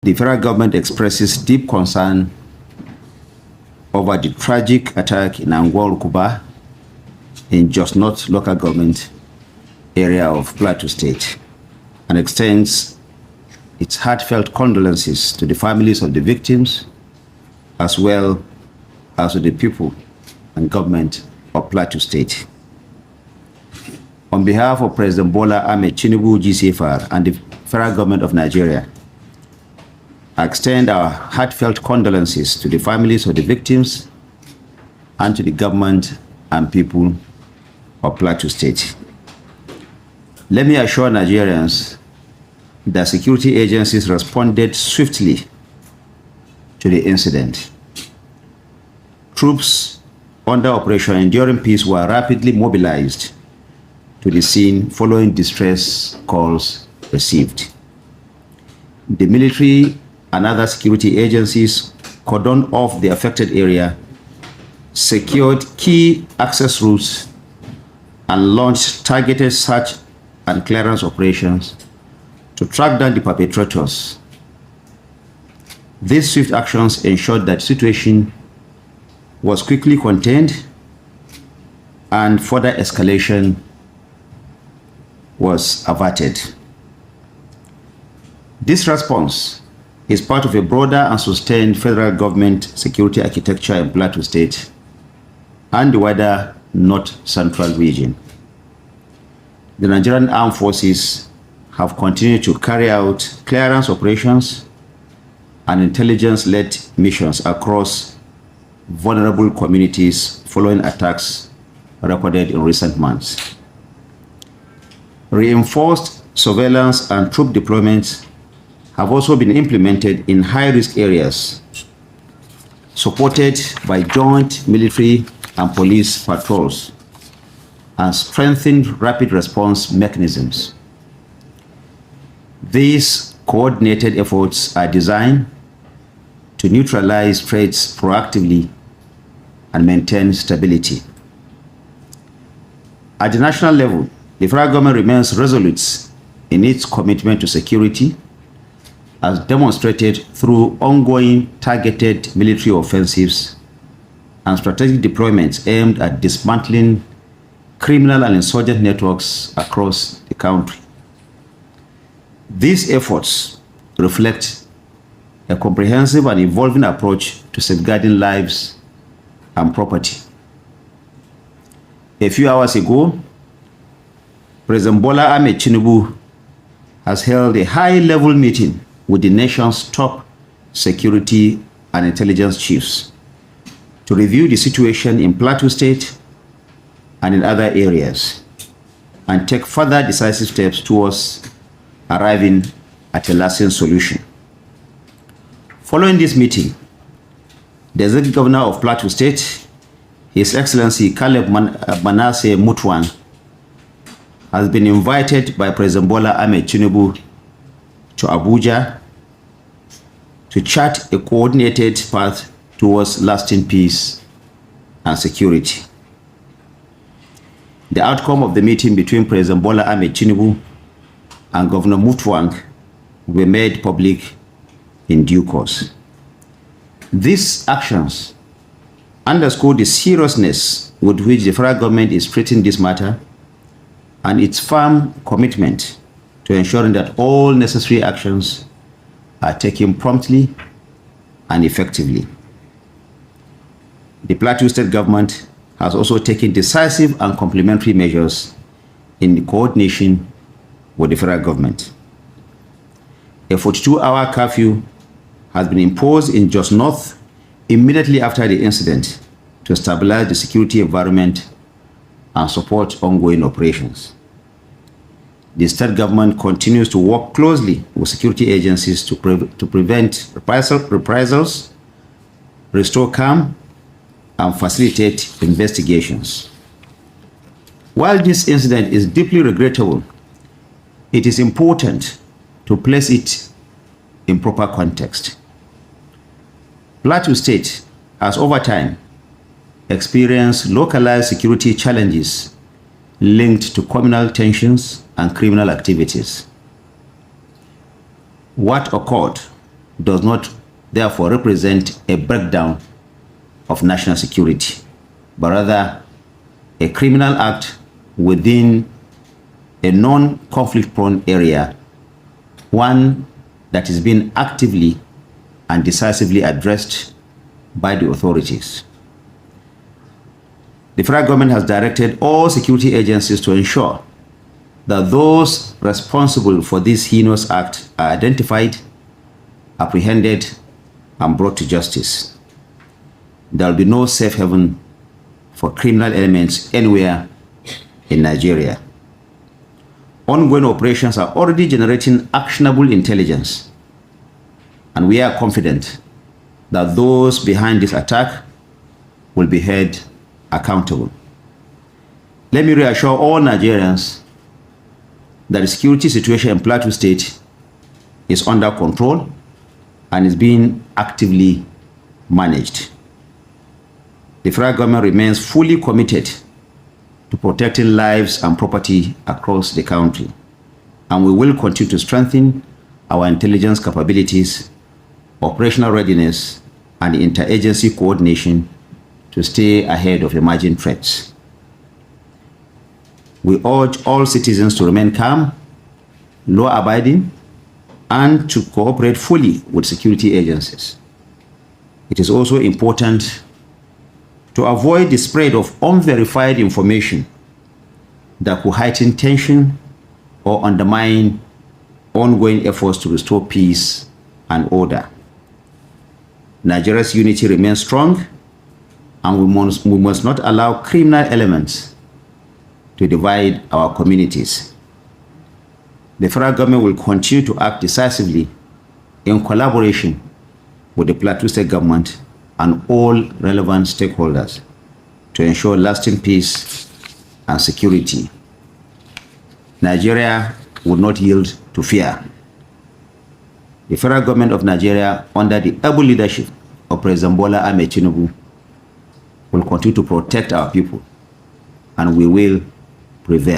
the federal government expresses deep concern over the tragic attack in Angwal Kuba in Jos North local government area of Plateau State, and extends its heartfelt condolences to the families of the victims, as well as to the people and government of Plateau State. On behalf of President Bola Ahmed Tinubu, GCFR, and the federal government of Nigeria, I extend our heartfelt condolences to the families of the victims and to the government and people of Plateau State. Let me assure Nigerians that security agencies responded swiftly to the incident. Troops under Operation Enduring Peace were rapidly mobilized to the scene following distress calls received. The military and other security agencies cordoned off the affected area, secured key access routes, and launched targeted search and clearance operations to track down the perpetrators. These swift actions ensured that the situation was quickly contained and further escalation was averted. This response is part of a broader and sustained federal government security architecture in Plateau State and the wider North Central region. The Nigerian Armed Forces have continued to carry out clearance operations and intelligence-led missions across vulnerable communities following attacks recorded in recent months. Reinforced surveillance and troop deployments have also been implemented in high-risk areas, supported by joint military and police patrols and strengthened rapid response mechanisms. These coordinated efforts are designed to neutralize threats proactively and maintain stability. At the national level, the federal government remains resolute in its commitment to security, as demonstrated through ongoing targeted military offensives and strategic deployments aimed at dismantling criminal and insurgent networks across the country. These efforts reflect a comprehensive and evolving approach to safeguarding lives and property. A few hours ago, President Bola Ahmed Tinubu has held a high-level meeting with the nation's top security and intelligence chiefs to review the situation in Plateau State and in other areas, and take further decisive steps towards arriving at a lasting solution. Following this meeting, the Executive Governor of Plateau State, His Excellency Caleb Manasseh Mutwan, has been invited by President Bola Ahmed Tinubu to Abuja to chart a coordinated path towards lasting peace and security. The outcome of the meeting between President Bola Ahmed Tinubu and Governor Mutwang will be made public in due course. These actions underscore the seriousness with which the federal government is treating this matter and its firm commitment to ensuring that all necessary actions are taken promptly and effectively. The Plateau State government has also taken decisive and complementary measures in coordination with the federal government. A 42-hour curfew has been imposed in Jos North immediately after the incident to stabilize the security environment and support ongoing operations. The state government continues to work closely with security agencies to prevent reprisals, restore calm, and facilitate investigations. While this incident is deeply regrettable, it is important to place it in proper context. Plateau State has over time experienced localized security challenges linked to communal tensions and criminal activities. What occurred does not therefore represent a breakdown of national security, but rather a criminal act within a non-conflict prone area, one that is being actively and decisively addressed by the authorities. The federal government has directed all security agencies to ensure that those responsible for this heinous act are identified, apprehended, and brought to justice. There will be no safe haven for criminal elements anywhere in Nigeria. Ongoing operations are already generating actionable intelligence, and we are confident that those behind this attack will be held accountable. Let me reassure all Nigerians that the security situation in Plateau State is under control and is being actively managed. The federal government remains fully committed to protecting lives and property across the country, and we will continue to strengthen our intelligence capabilities, operational readiness, and interagency coordination to stay ahead of emerging threats. We urge all citizens to remain calm, law-abiding, and to cooperate fully with security agencies. It is also important to avoid the spread of unverified information that could heighten tension or undermine ongoing efforts to restore peace and order. Nigeria's unity remains strong, and we must not allow criminal elements to divide our communities. The federal government will continue to act decisively in collaboration with the Plateau State government and all relevant stakeholders to ensure lasting peace and security. Nigeria will not yield to fear. The federal government of Nigeria, under the able leadership of President Bola Tinubu, will continue to protect our people, and we will prevail.